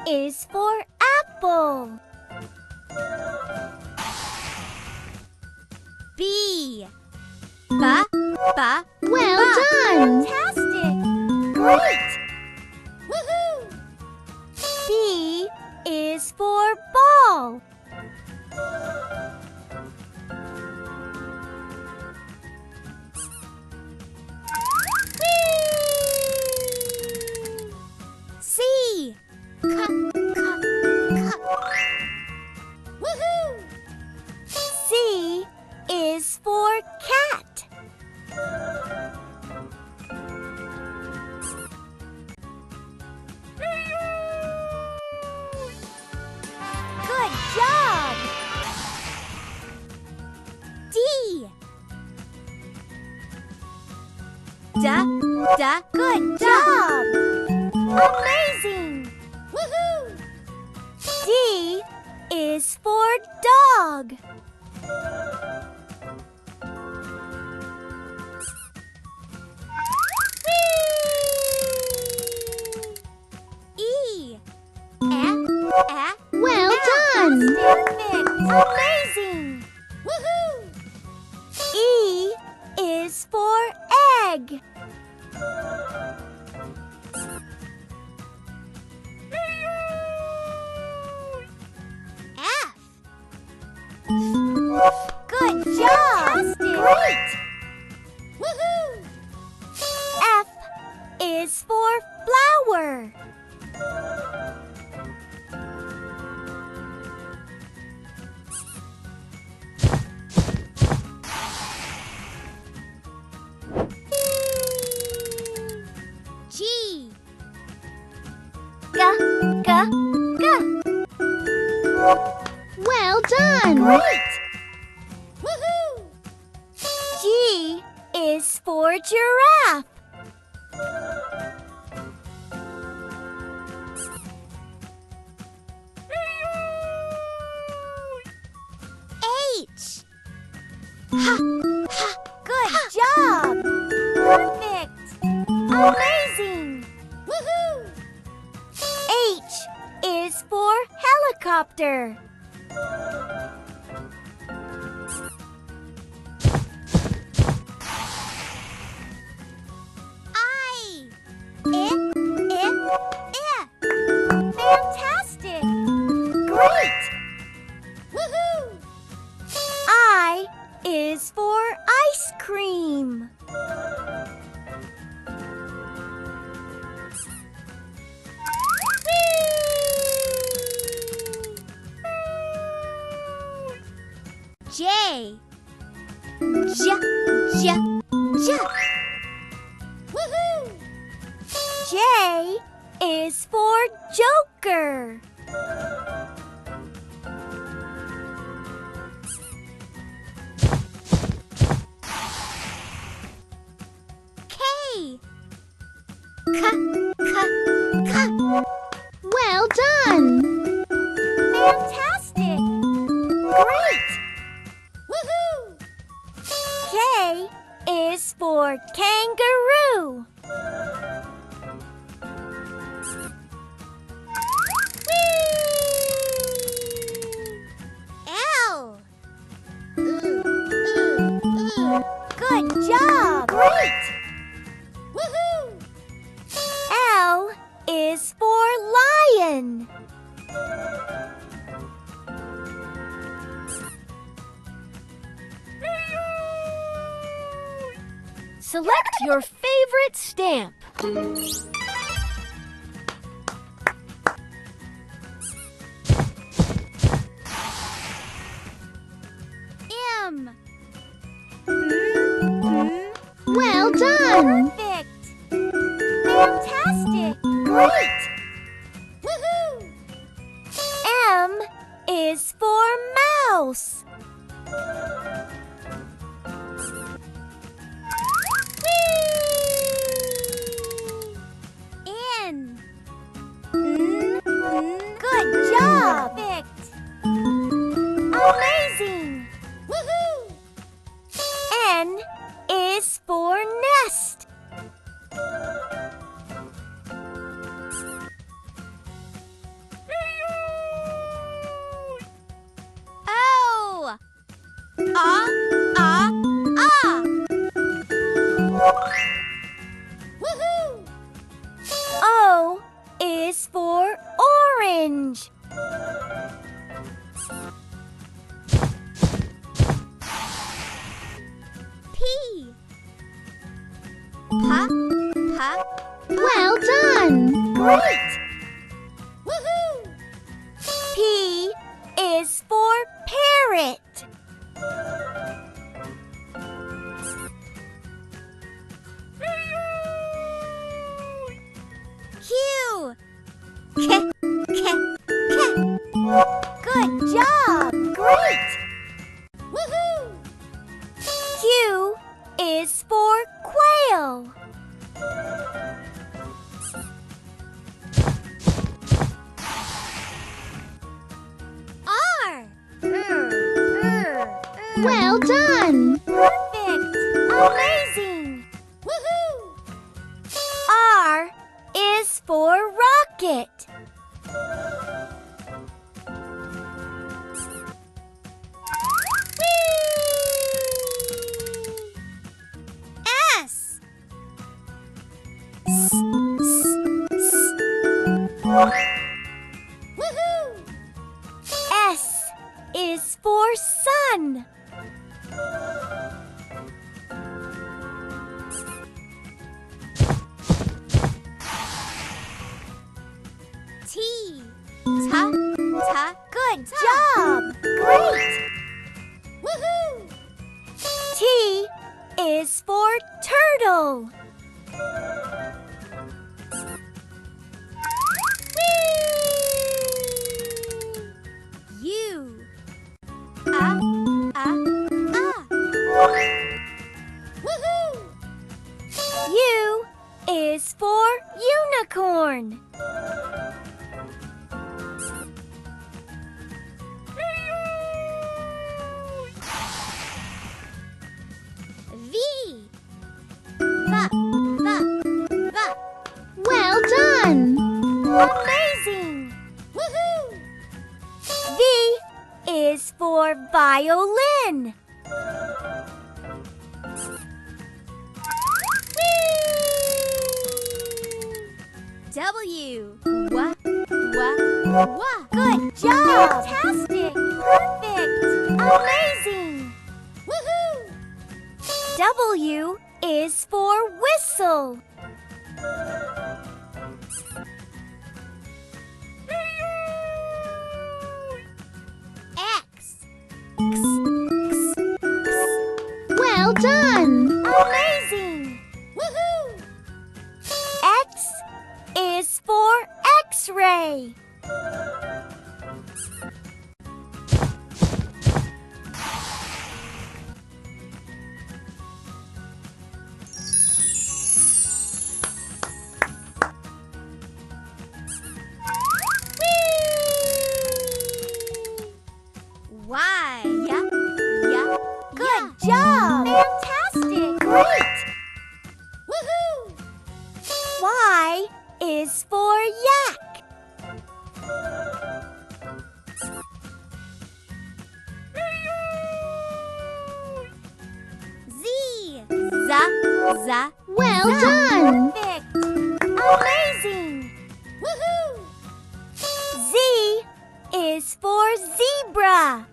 is for apple. B. Ba, ba. Well ba. done! Fantastic! Great! Woohoo! B is for ball. Whee! C. Ka, ka, ka. Woohoo! C is for cat. Good job! D. Da, da, good job! Amazing! Woohoo! D is for dog. E. Well done! Perfect! Amazing! Woohoo! E is for egg. F. Good job! Fantastic! Great! Woohoo! F is for flower. G. Ga, ga, ga. Well done! Great! Woohoo! G is for giraffe. H. Ha, ha. Good job! Perfect! Amazing! Woohoo! H is for helicopter. I. Fantastic! Great! Woohoo! I is for ice cream. J. J, J, J. Woohoo! J is for joker. K. K, K, K. Well done! Fantastic! Great! Woohoo! K is for kangaroo. Whee! L. Good job! Great! Woohoo! L is for lion. Select your favorite stamp. M. Well done! Perfect! Fantastic! Great! Woohoo! M is for mouse. Whee! N. Good job! Perfect! Amazing! Woohoo! N is for nest. for orange. P. Pa, pa, Well done. Great! Woohoo! P is for parrot. Q. K, K, K. Good job! Great! Woohoo! Q is for quail. R. Well done. Perfect! Amazing! Woohoo! R is for rocket. S. Woohoo! S is for sun. T. Ta, ta. Good job! Great! Woohoo! T is for turtle. U. Ah, ah, ah. Woohoo! U is for unicorn. V. Va, va, va. Well done. Amazing! Woohoo! V is for violin. W. Wa, wa, wa. Good job! Fantastic! Perfect! Amazing! Woohoo! W is for whistle. X. Well done. Amazing! Woohoo! X is for X-ray. Y. Ya, ya. Good job! Fantastic! Great! Woohoo! Y is for yak. Z. Za, za. Well za. done. Perfect! Amazing! Woohoo! Z is for zebra.